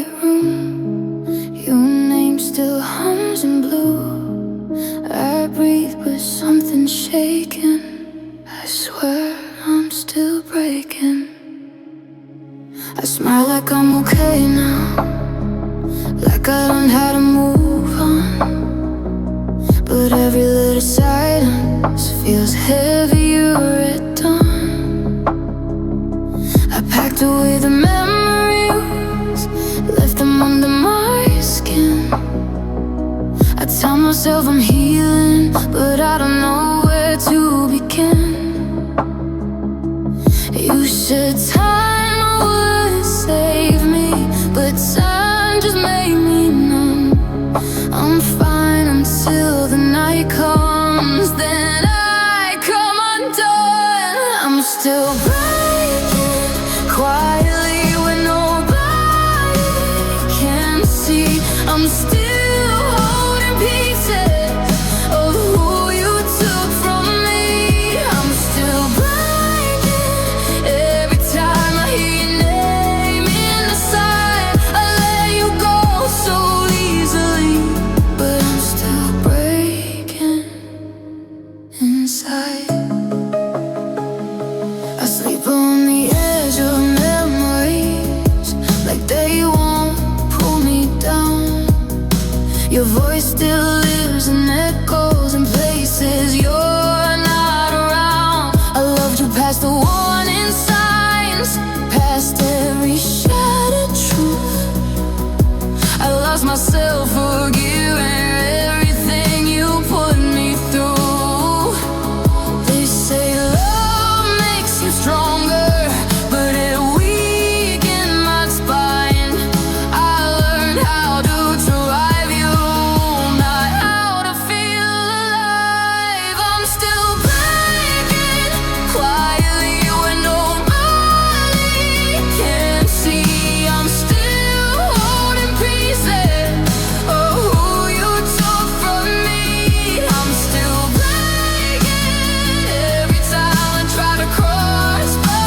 quiet room, your name still hums in blue. I breathe but something's shaking. I swear I'm still breaking. I smile like I'm okay now, like I learned how to move on. But every little silence feels heavier at dawn. I packed away the memories, left them under my skin. I tell myself I'm healing, but I don't know where to begin. You said time would save me, but time just made me numb. I'm fine until the night comes, then I come undone. I'm still breaking quietly when nobody can see. I'm still holding pieces of who you took from me. I'm still breaking every time I hear your name inside. I let you go so easily, but I'm still breaking inside. I sleep on the edge of memories, like they won't pull me down. Your voice still lives and echoes in places you're not around. I loved you past the warning signs, past every shattered truth. I lost myself forgiving everything you put me through. They say love makes you stronger, but it weakened my spine. I learned how to survive you, not how to feel alive. I'm still breaking quietly when nobody can see. I'm still holding pieces of who you took from me. I'm still breaking every time I try to cross the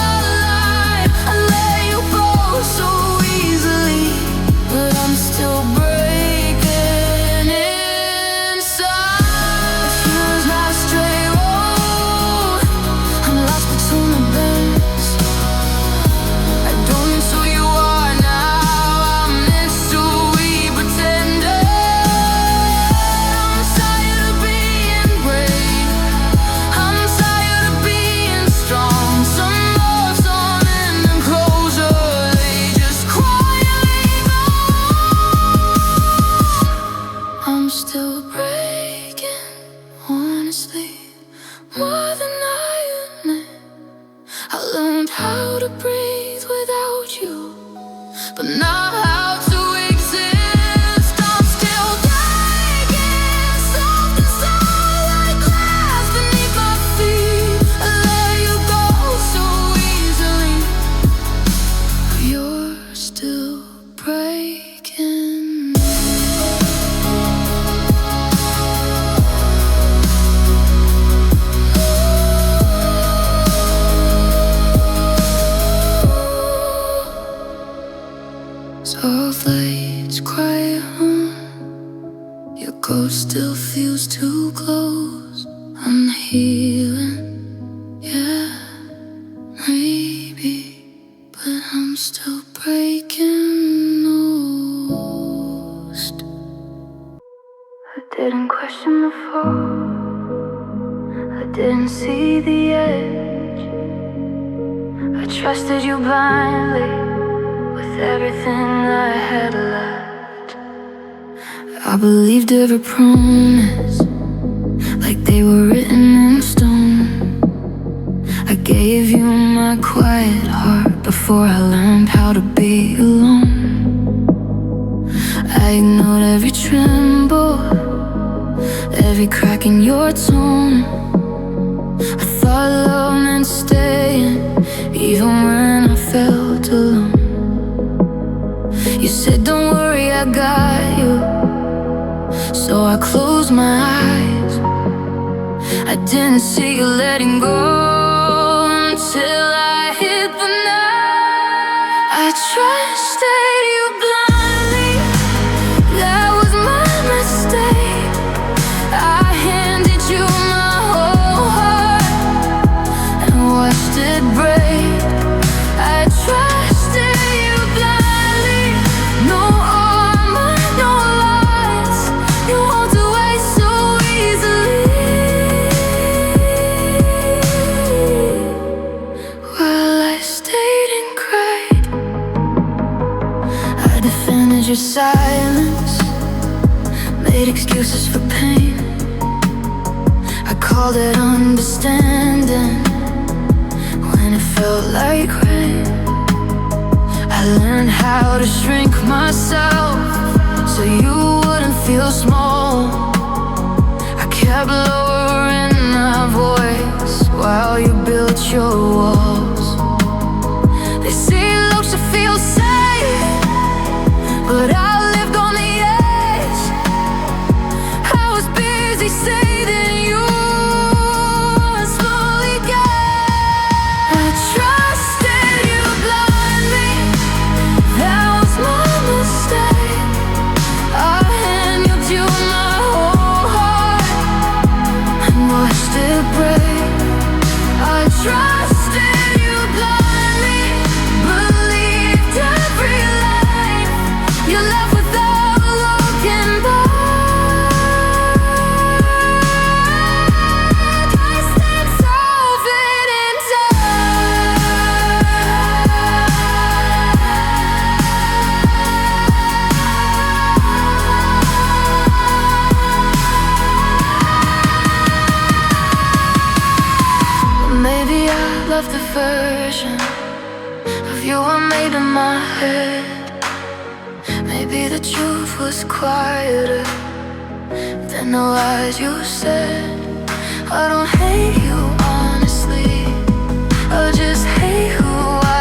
line. I let you go so easily, but I'm still breaking inside. It feels like a straight road, I'm lost between the bends. I don't need who you are now, I'm meant to be pretending. I'm tired of being brave, I'm tired of being strong. Some doors don't end and closure, they just quietly go. I'm still breaking, honestly, more than I admit. I learned how to breathe without you, but not how to exist. I'm still breaking, something solid like glass beneath my feet. I let you go so easily, but you're still breaking. Soft lights, quiet home, your ghost still feels too close. I'm healing, yeah, maybe, but I'm still breaking most. I didn't question the fall, I didn't see the edge. I trusted you blindly with everything I had left. I believed every promise, like they were written in stone. I gave you my quiet heart before I learned how to be alone. I ignored every tremble, every crack in your tone. I thought love meant staying, even when I felt alone. You said don't worry, I got you, so I closed my eyes. I didn't see you letting go until I hit the night. I trusted you blind. manage your silence, made excuses for pain. I called it understanding when it felt like rain. I learned how to shrink myself so you wouldn't feel small. I kept lowering my voice while you built your walls. They say love should feel safe, but I lived on the edge. I was busy saving you and slowly get. I trusted you blindly, that was my mistake. I handed you my whole heart and watched it break. I trusted you blindly, believed every lie. You left without looking back. I stand solvent in time. Maybe I love the version of you I made in my head. Maybe the truth was quieter than the lies you said. I don't hate you, honestly, I just hate who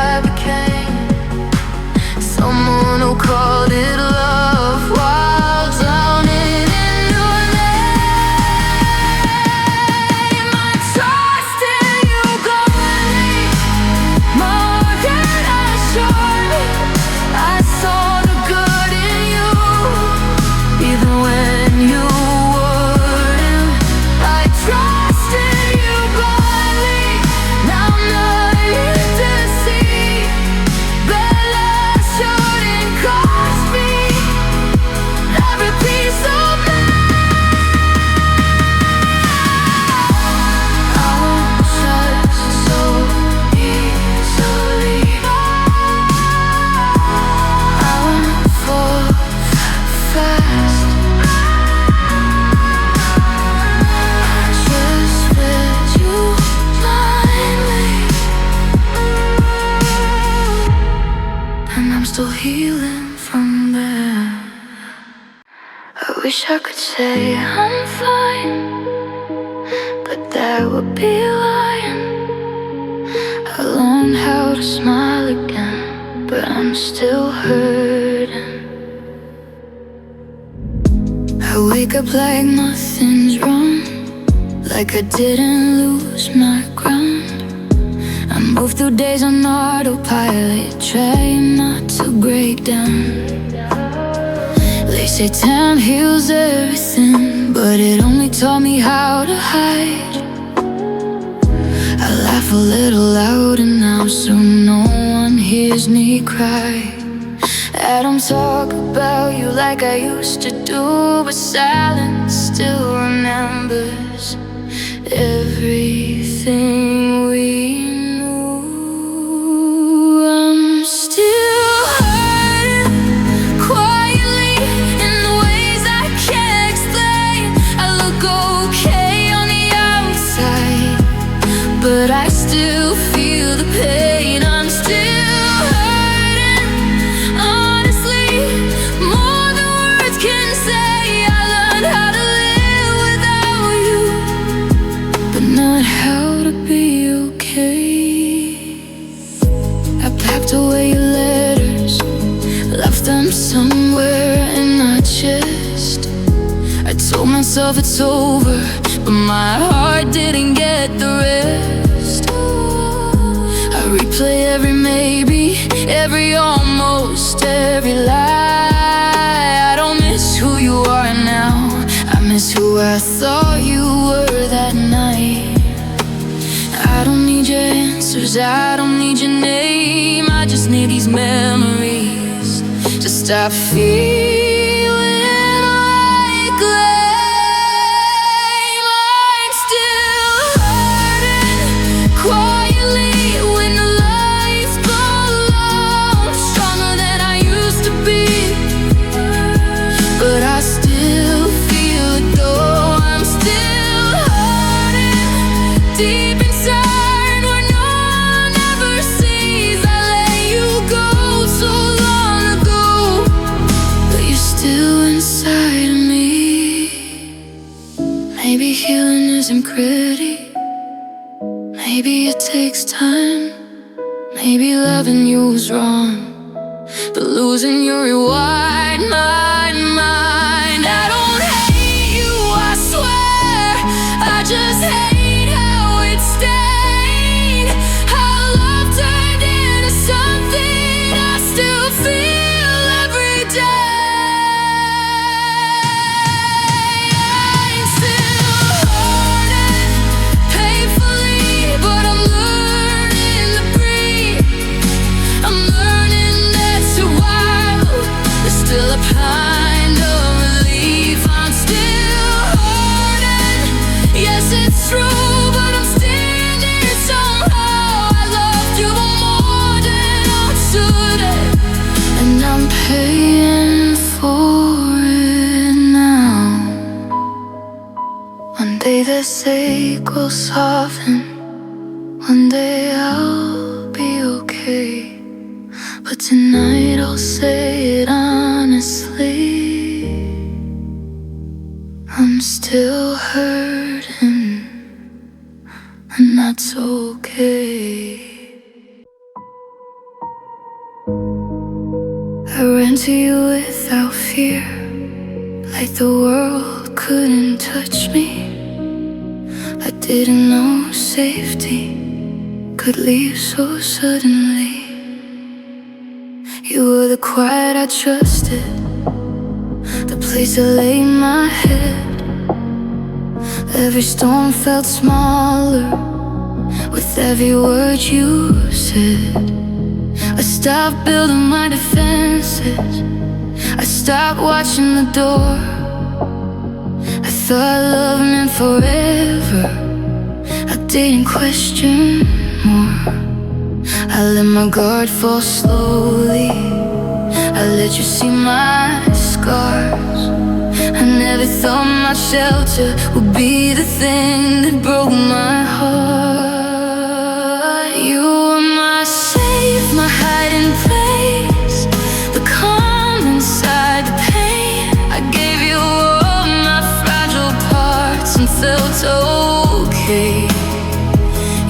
I became. Someone who called it love while drowning in your name. I trusted you blindly, my heart assured me. I saw the good in you, even when you wouldn't. I trusted you blindly, now I'm nothing to see. But love shouldn't cost me every piece of me. I won't trust so easily. I won't fall fast. Just let you blindly, and I'm still healing from that. I wish I could say I'm fine, but that would be lying. I learned how to smile again, but I'm still hurting. I wake up like nothing's wrong, like I didn't lose my ground. I move through days on autopilot, trying not to break down. They say time heals everything, but it only taught me how to hide. I laugh a little louder now, so no one hears me cry. I don't talk about you like I used to do, but silence still remembers everything we knew. I'm still hurting quietly in the ways I can't explain. I look okay on the outside, but I still feel the pain. I'm still hurting, honestly, more than words can say. I learned how to live without you, but not how to be okay. I packed away your letters, left them somewhere in my chest. I told myself it's over, but my heart didn't get the rest. I replay every maybe, every almost, every lie. I don't miss who you are now, I miss who I thought you were that night. I don't need your answers, I don't need your name, I just need these memories to stop feeling like lame. I'm still hurting quietly when the lights go low, stronger than I used to be. isn't pretty. Maybe it takes time. Maybe loving you was wrong, but losing you rewind my mind. I don't hate you, I swear. I just hate how it stayed. How love turned into something I still feel every day. I'm still hurting painfully, but I'm learning to breathe. I'm learning that to wild, there's still a kind of relief. I'm still hurting, yes it's true, but I'm standing somehow. I loved you more than I should have, and I'm paying for it now. One day the sake will soften, one day I'll be okay. But tonight I'll say it honestly, I'm still hurting, and that's okay. I ran to you without fear, like the world couldn't touch me. I didn't know safety could leave so suddenly. You were the quiet I trusted, the place I laid my head. Every storm felt smaller with every word you said. I stopped building my defenses, I stopped watching the door. I thought love meant forever, I didn't question more. I let my guard fall slowly, I let you see my scars. I never thought my shelter would be the thing that broke my heart. You were my safe, my hiding place, the calm inside the pain. I gave you all my fragile parts and felt okay.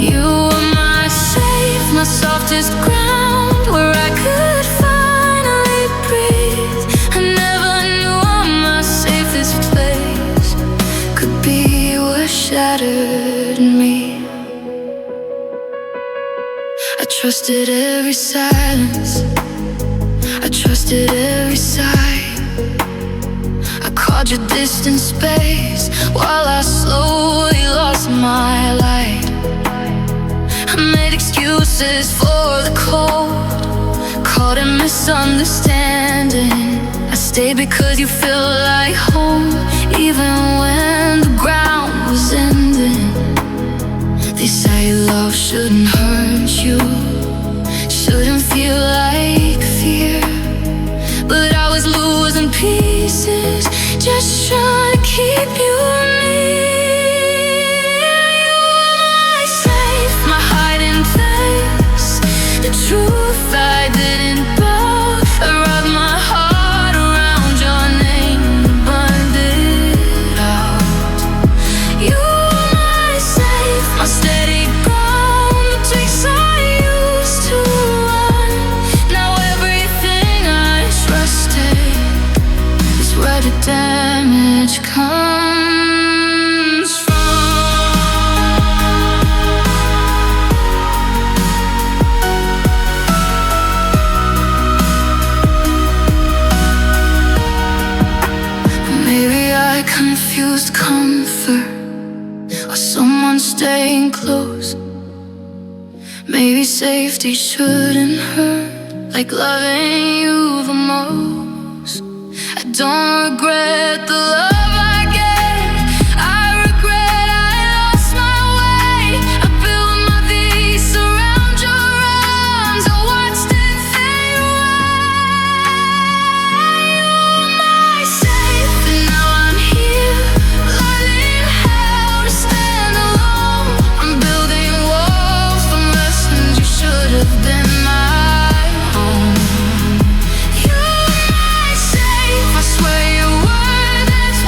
You were my safe, my softest ground, where I could finally breathe. I never knew my safest place could be what shattered me. I trusted every silence, I trusted every sigh. I called your distant space while I slowly lost my light. I made excuses for the cold, caught in misunderstanding. I stayed because you feel like home, even when the ground was ending. They say love shouldn't hurt you, shouldn't feel like fear, but I was losing pieces, just trying to keep you near. You were my safe, my hiding place, the truth I didn't bow. I wrapped my heart around your name and burned it out. You were my safe, my steady ground, the tricks I used to run. Now everything I trusted is where the damage comes from. Maybe I confused comfort or someone staying close. Maybe safety shouldn't hurt like loving you the most. I don't regret the love I gave, I regret I lost my way. I built my peace around your arms, I watched it fade away. You were my safe, and now I'm here, learning how to stand alone. I'm building walls from lessons you should have been my home. You were my safe, I swear your word is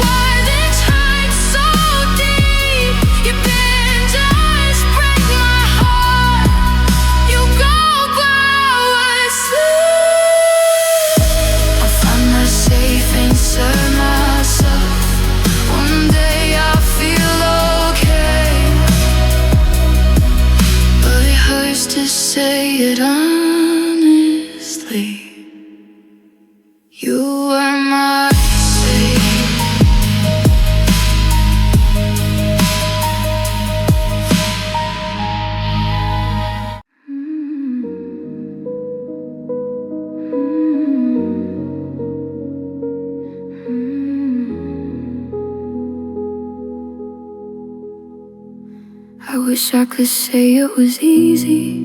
wish I could say it was easy.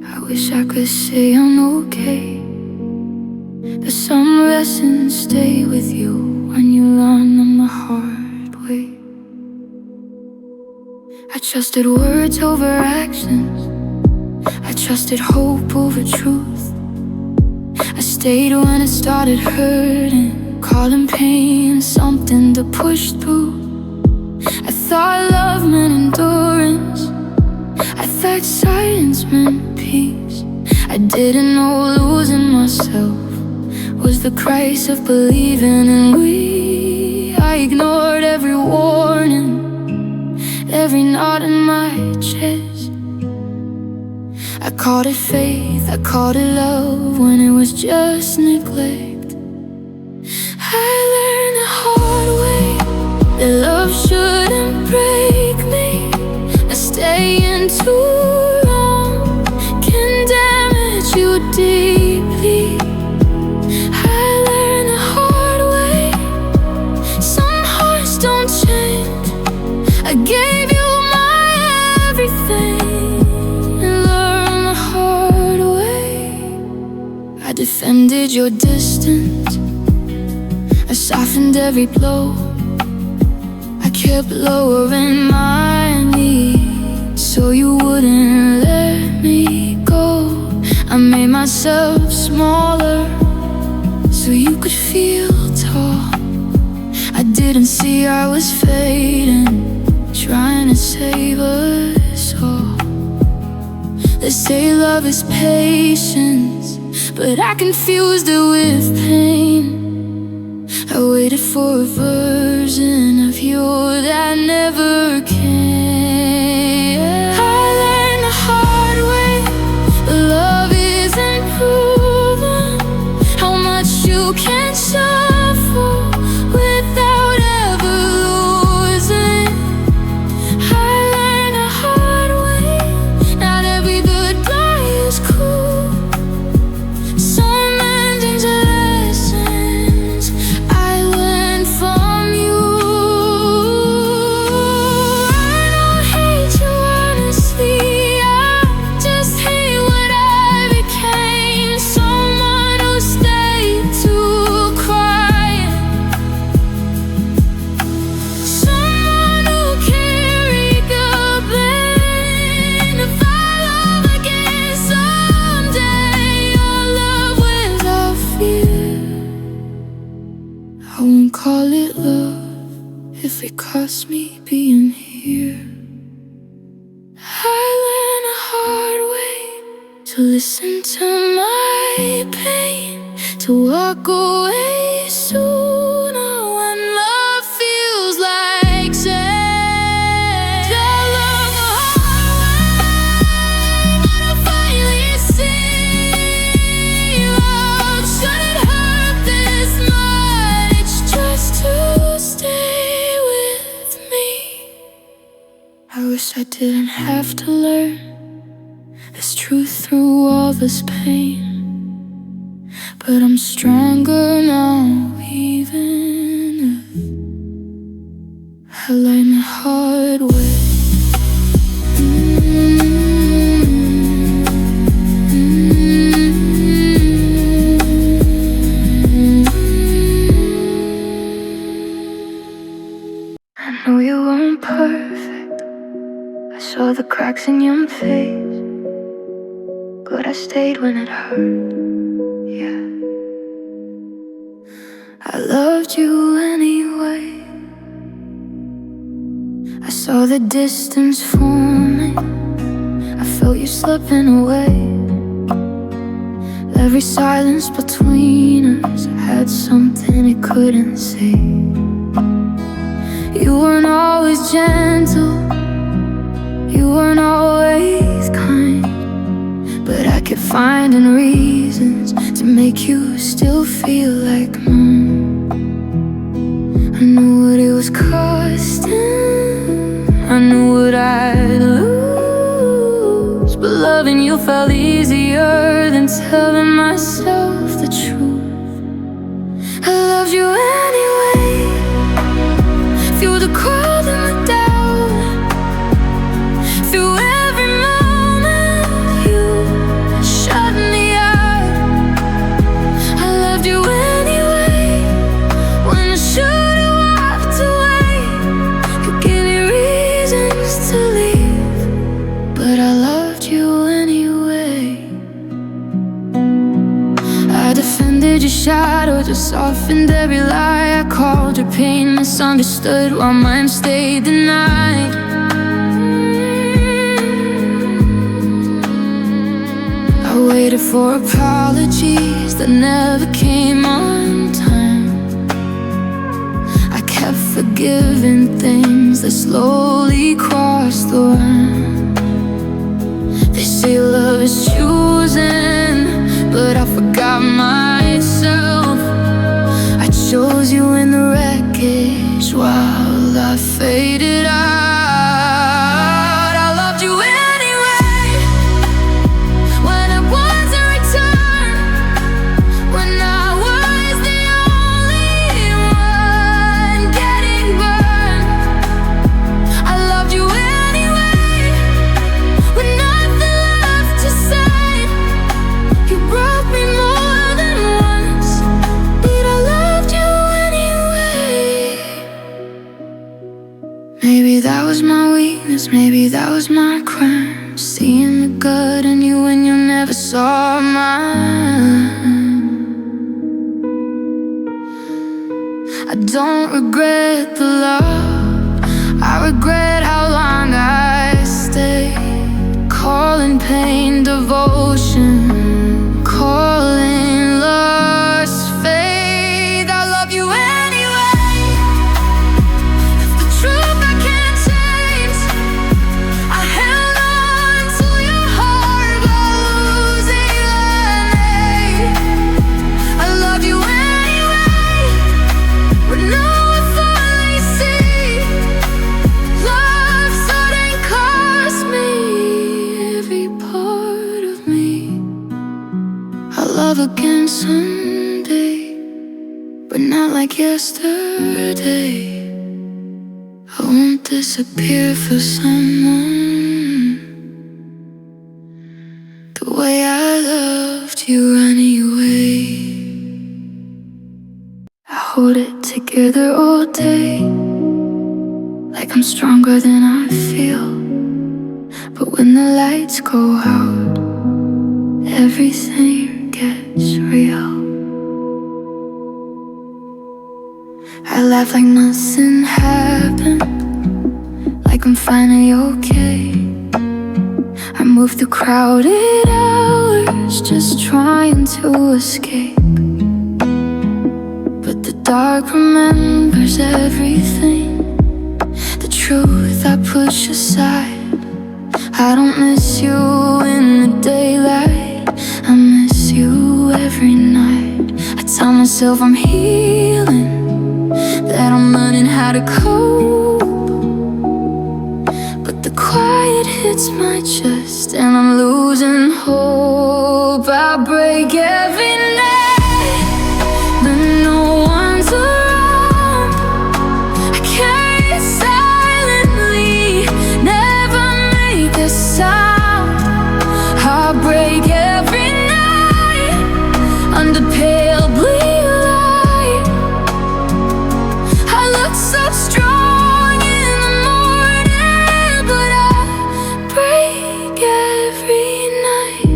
I wish I could say I'm okay, but some lessons stay with you when you learn them the hard way. I trusted words over actions, I trusted hope over truth. I stayed when it started hurting, calling pain something to push through. I thought love meant endurance, I thought silence meant peace. I didn't know losing myself was the price of believing in we. I ignored every warning, every knot in my chest. I called it faith, I called it love when it was just neglect. I learned the hard way that love shouldn't break me, and staying too long can damage you deeply. I learned the hard way, some hearts don't change. I gave you my everything and learned the hard way. I defended your distance, I softened every blow, I kept lowering my needs so you wouldn't let me go. I made myself smaller so you could feel tall. I didn't see I was fading, trying to save us all. They say love is patience, but I confused it with pain. I waited for a version of you that never came. I learned the hard way that love isn't proven, how much you can suffer without ever losing. I learned the hard way, not every goodbye is cool. Some endings are lessons I learned from you. I don't hate you honestly, I just hate what I became. Someone who stayed to cry, someone who carried the blame. If I love again someday, your love without fear, I won't call it love if it costs me being here. I learned a hard way to listen to my pain, to walk away sooner when love feels like sand. I learned the hard way, but I finally see love shouldn't hurt this much, just to stay with me. I wish I didn't have to learn this truth through all this pain, but I'm stronger now, even if I learned the hard way. I know you weren't perfect, I saw the cracks in your face, but I stayed when it hurt, yeah. I loved you anyway. I saw the distance forming, I felt you slipping away. Every silence between us had something it couldn't say. You weren't always gentle, you weren't always kind, but I kept finding reasons to make you still feel like mine. I knew what it was costing, I knew what I'd lose, but loving you felt easier than telling myself the truth. I loved you anyway, through the cold and the doubt, laughter softened every lie. I called her pain misunderstood while mine stayed denied. I waited for apologies that never came on time. I kept forgiving things that slowly crossed the line. They say love is choosing, but I forgot myself. I chose you in the wreckage while I faded out. I loved you anyway, when it wasn't returned, when I was the only one getting burned. I loved you anyway, with nothing left to say. You broke me more than once, but I loved you anyway. Maybe that was my weakness, maybe that was my crime, seeing the good in you when you never saw mine. I don't regret the love, I regret how long I stayed, calling pain devotion, calling lost faith. I love you anyway, if the truth I can't change. I held on to your heart while losing the name. I love you anyway, but now I finally see love sudden cost me every part of me. I'll love again someday, but not like yesterday. I won't disappear for someone the way I loved you anyway. I hold it together all day, like I'm stronger than I feel. But when the lights go out, everything gets real. I laugh like nothing happened, like I'm finally okay. I move through crowded hours, just trying to escape. But the dark remembers everything, the truth I push aside. I don't miss you in the daylight, I miss you every night. I tell myself I'm healing, that I'm learning how to cope, but the quiet hits my chest and I'm losing hope. I break every night, but no one's around. I carry it silently, never make a sound. I break every night under pale blue light. I look so strong in the morning, but I break every night.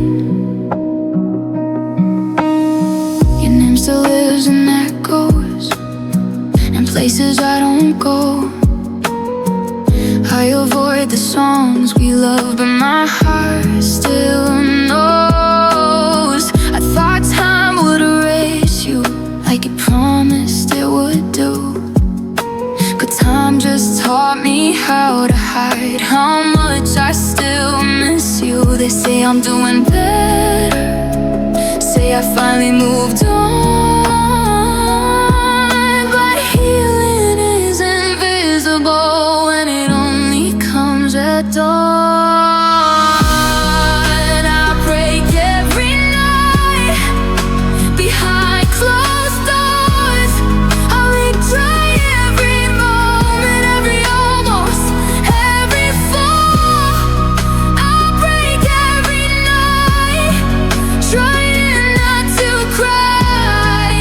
Your name still lives in echoes, in places I don't go. I avoid the songs we love, but my heart still knows. I thought time would erase you, like it promised it would do. But time just taught me how to hide how much I still miss you. They say I'm doing better, say I finally moved on, but healing is invisible when it only comes at dawn. I break every night behind closed doors. I retry every moment, every almost, every fall. I break every night, trying not to cry.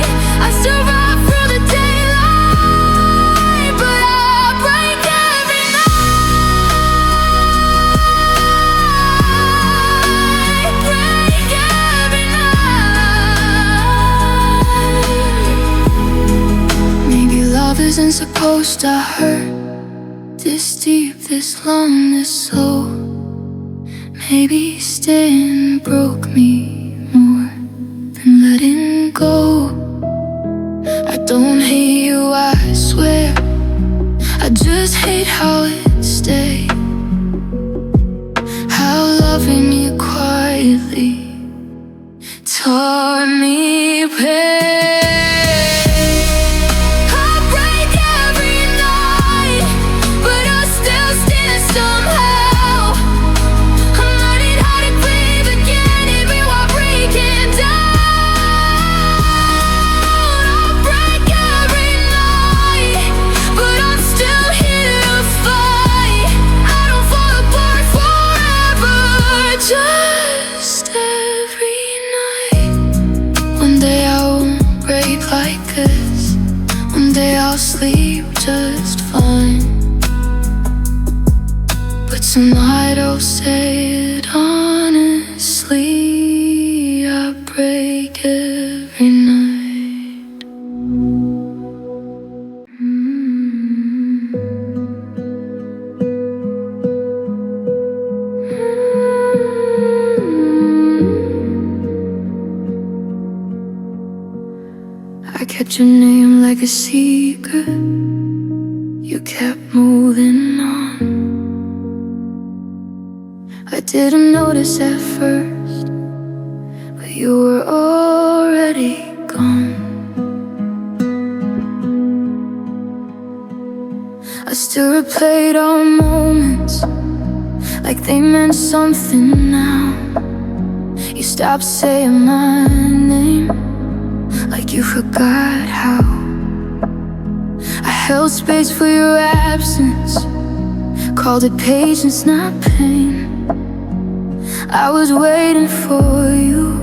isn't supposed to hurt this deep, this long, this slow. Maybe staying broke me more than letting go. I don't hate you, I swear. I just hate how it stays. How loving you quietly taught me pain. I break every night, but I still stand somehow. I'm learning how to breathe again, even while breaking down. I break every night, but I'm still here to fight. I don't fall apart forever, just every night. One day I won't break like this. One day I'll sleep just fine. But tonight I'll say it honestly. I break every night. I kept your name like a secret. You kept moving on. I didn't notice at first, but you were already gone. I still replayed our moments like they meant something now. You stopped saying my name like you forgot how. I held space for your absence, called it patience, not pain. I was waiting for you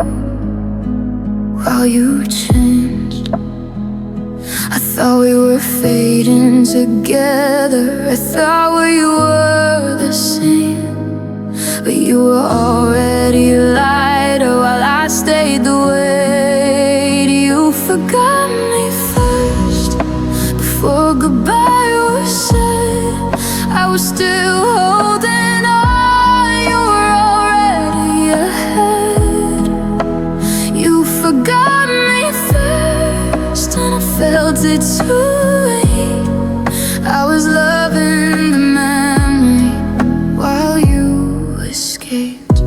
while you changed. I thought we were fading together. I thought we were the same, but you were already lighter while I stayed the way. You forgot me first, before goodbye was said. I was still holding on, you were already ahead. You forgot me first, and I felt it too late. I was loving the memory while you escaped.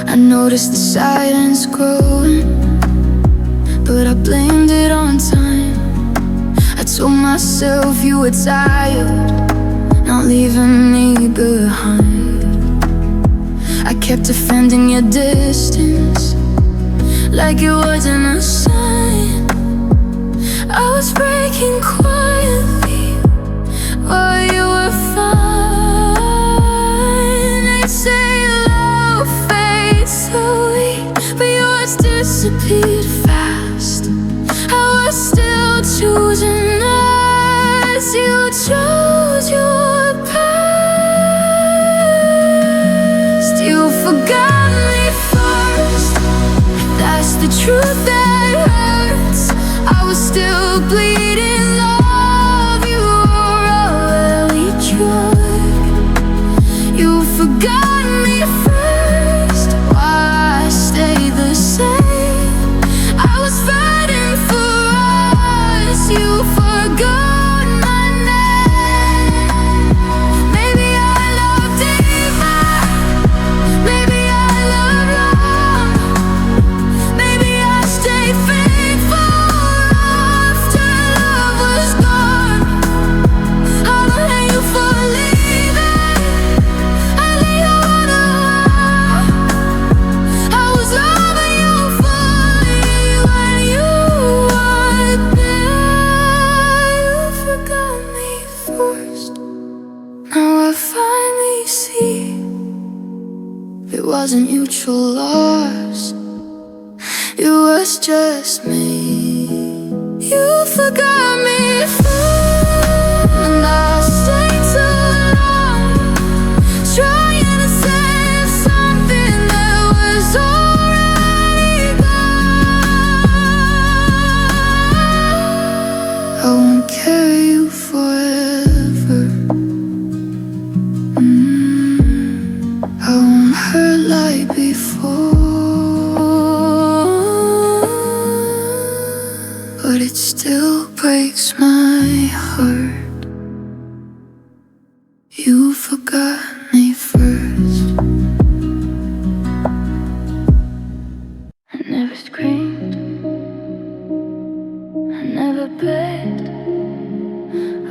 I noticed the silence growing, but I blamed it on time. I told myself you were tired, not leaving me behind. I kept defending your distance like it wasn't a sign. I was breaking quietly while you were fine. They say love fades slowly, but yours disappeared fast. I was still choosing us. You chose your past. You forgot me first. That's the truth that hurts. I was still bleeding love. You were already cured. You forgot me first while I stayed the same. I was fighting for us. You forgot my name. Maybe I loved deeper. Maybe I loved wrong. Maybe I stayed faithful after love was gone. I don't hate you for leaving. I lay you on a wall. I was loving you fully when you were there. You forgot me first. Now I finally see it wasn't mutual loss. It was just me. You forgot me first, and I stayed too long, trying to save something that was already gone. breaks my heart. You forgot me first. I never screamed, I never begged.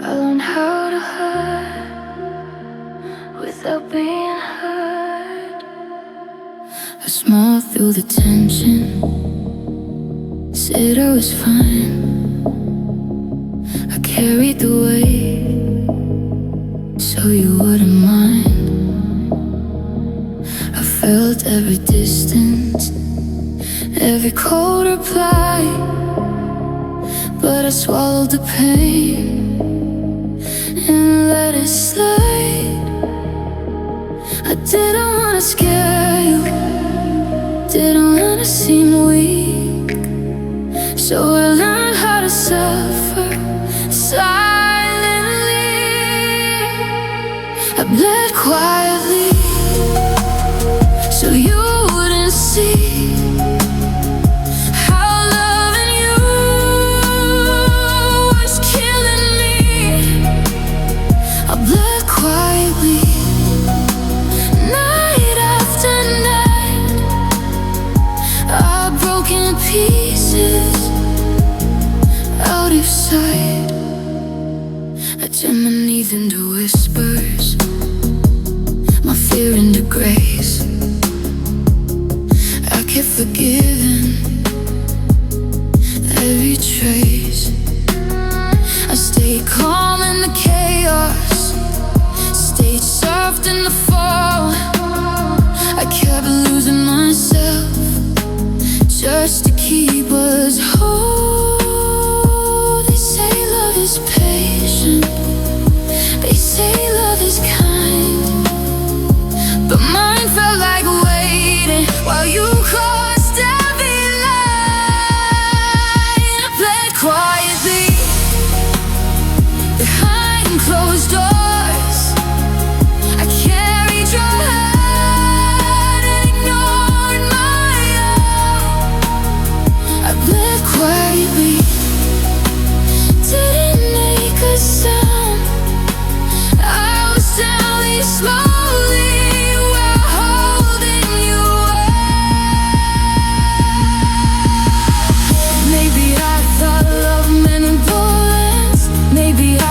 I learned how to hurt without being hurt. I smiled through the tension, said I was fine. I carried the weight so you wouldn't mind. I felt every distance, every cold reply, but I swallowed the pain and let it slide. I didn't wanna scare you, didn't wanna seem weak, so I learned how to suffer silently. I bled quietly so you wouldn't see how loving you was killing me. I bled quietly, night after night. I broke in pieces, out of sight. I turned my knees into whispers, my fear into grace. I kept forgiving every trace. I stayed calm in the chaos, stayed soft in the fall. I kept losing myself just to keep us whole. They say love is patient, they say love is kind, but mine felt like waiting while you crossed every line. I played quietly behind closed doors. I carried your heart and ignored my own. I played quietly, didn't make a sound. I was telling slowly while holding you up. Maybe I thought love meant endurance, maybe I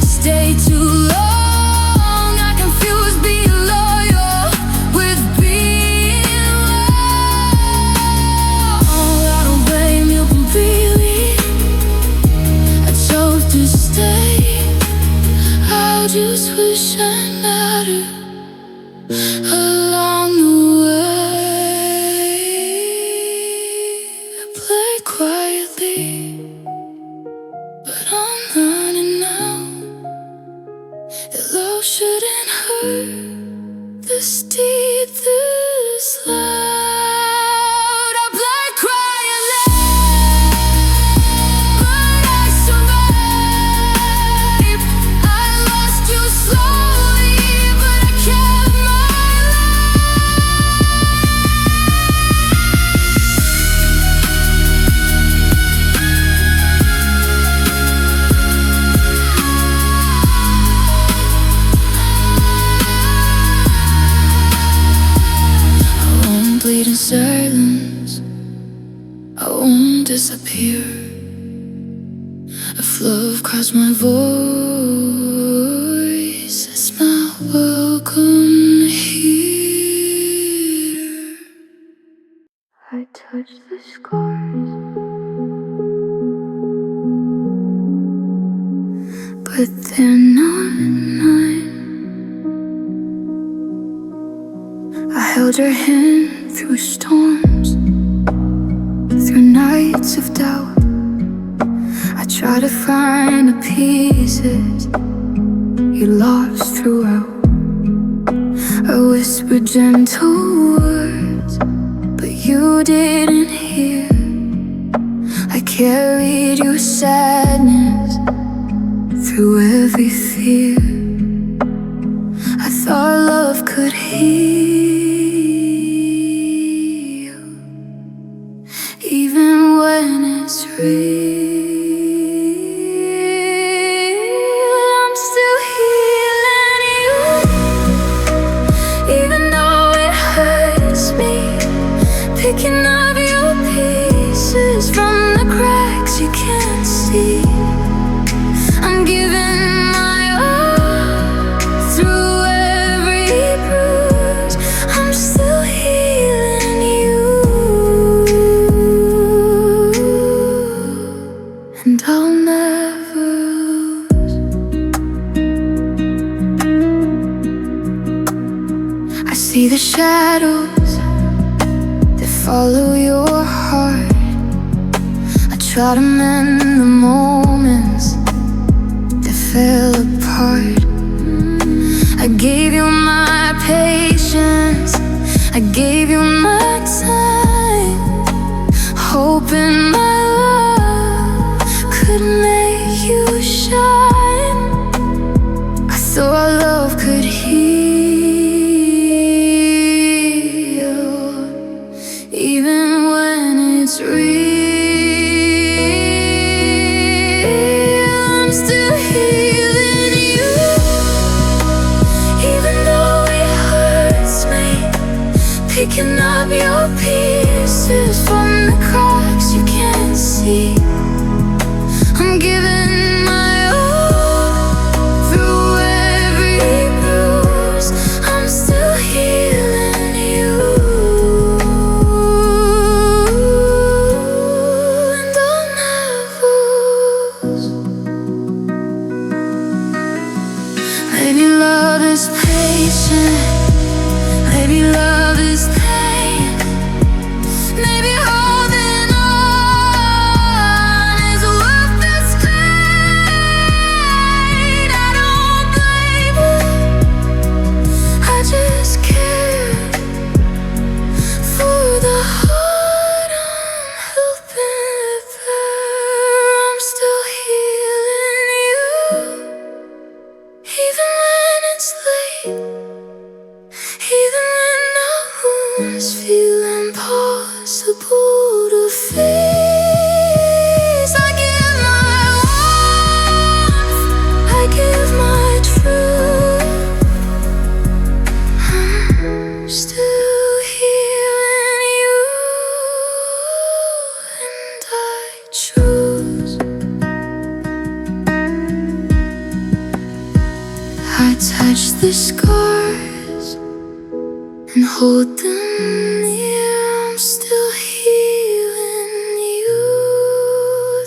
stayed too long. I confused being loyal with being wrong. I don't blame you completely, I chose to stay. I just wish I mattered along the way. I played quietly, but I'm learning now that love shouldn't hurt this deep, this loud. I played quietly, but I survived. I lost you slowly, but I kept my I won't bleed in silence, I won't disappear. If love crossed my voice, it's not welcome here. I touch the scars, but they're not mine. I held your hand through storms, through nights of doubt. I try to find the pieces you lost throughout. I whispered gentle words, but you didn't hear. I carried your sadness through every fear. I thought love could heal, even when it's real. shadows that follow your heart. I try to mend the moments that fell apart. I gave you my patience, I gave you my time, hoping my love could make you shine. I thought our love could heal, even when it's real. I'm still healing you, even though it hurts me, picking up your pieces from the cracks you can't see. I'm giving my all through every bruise. I'm still healing you, and I'll never lose. Maybe love is patient, maybe love is pain, maybe holding on is worth this pain. I don't blame you, I just care for the heart I'm helping repair. I'm still healing you, even when it's late, even when our wounds feel impossible to face. I give my warmth, I give my truth. I'm still healing you, and I choose. I touch the scars and hold them near. I'm still healing you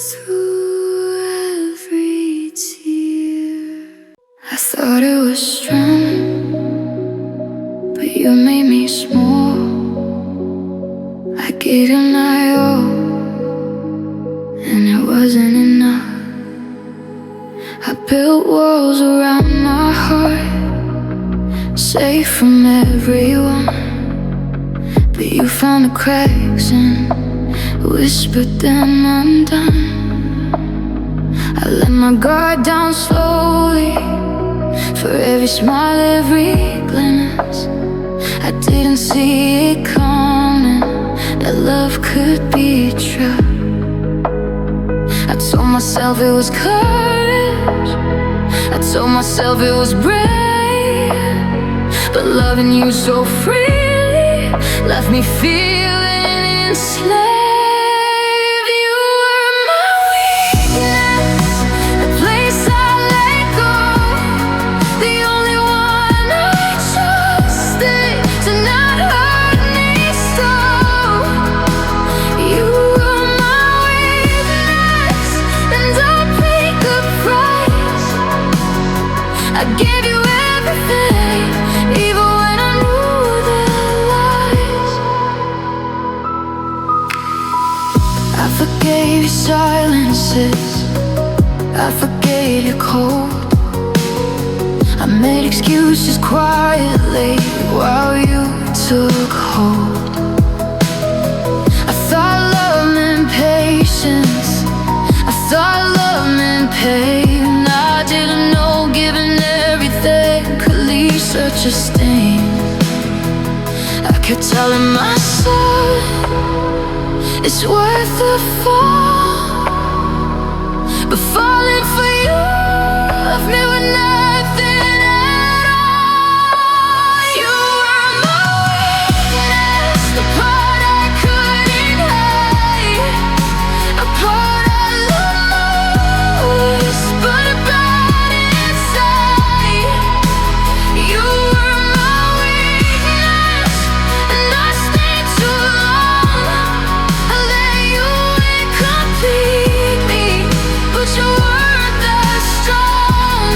through every tear. I thought it was strong, but you made me small. I gave you my all, and it wasn't enough. I built walls around my heart, safe from everyone, but you found the cracks and whispered them undone. I let my guard down slowly, for every smile, every glance. I didn't see it coming, that love could be true. I told myself it was courage, I told myself it was brave, but loving you so freely left me feeling enslaved. You were my weakness, the place I let go, the only one I trusted to not hurt me so. You were my weakness, and I'll pay the price. I gave you everything, even when I knew the lies. I forgave your silences, I forgave your cold. I made excuses quietly while you took hold. I thought love meant patience, I thought love meant pain. I didn't know giving everything could leave such a stain. I kept telling myself it's worth the fall, but falling for you left me with nothing at all. You were my weakness, the part I couldn't hide, a part I loved most, but about inside. You were my weakness, and I stayed too long. I let you incomplete me, but you weren't that strong.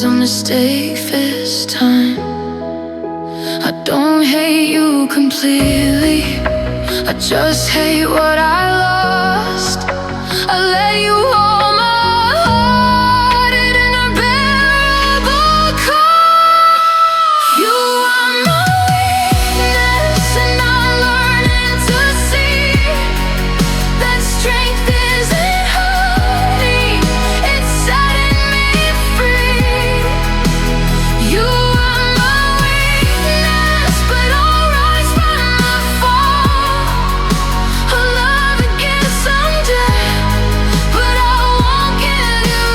was a mistake this time. I don't hate you completely, I just hate what I lost. I let you hold my heart in an unbearable cost. You are my weakness, and I'm learning to see that strength isn't hurting, it's setting me free. You are my weakness, but I'll rise from the fall. I'll love again someday, but I won't give you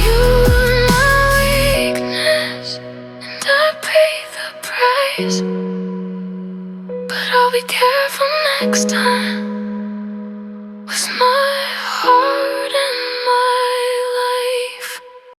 You are my weakness, and I pay the price, but I'll be careful next time.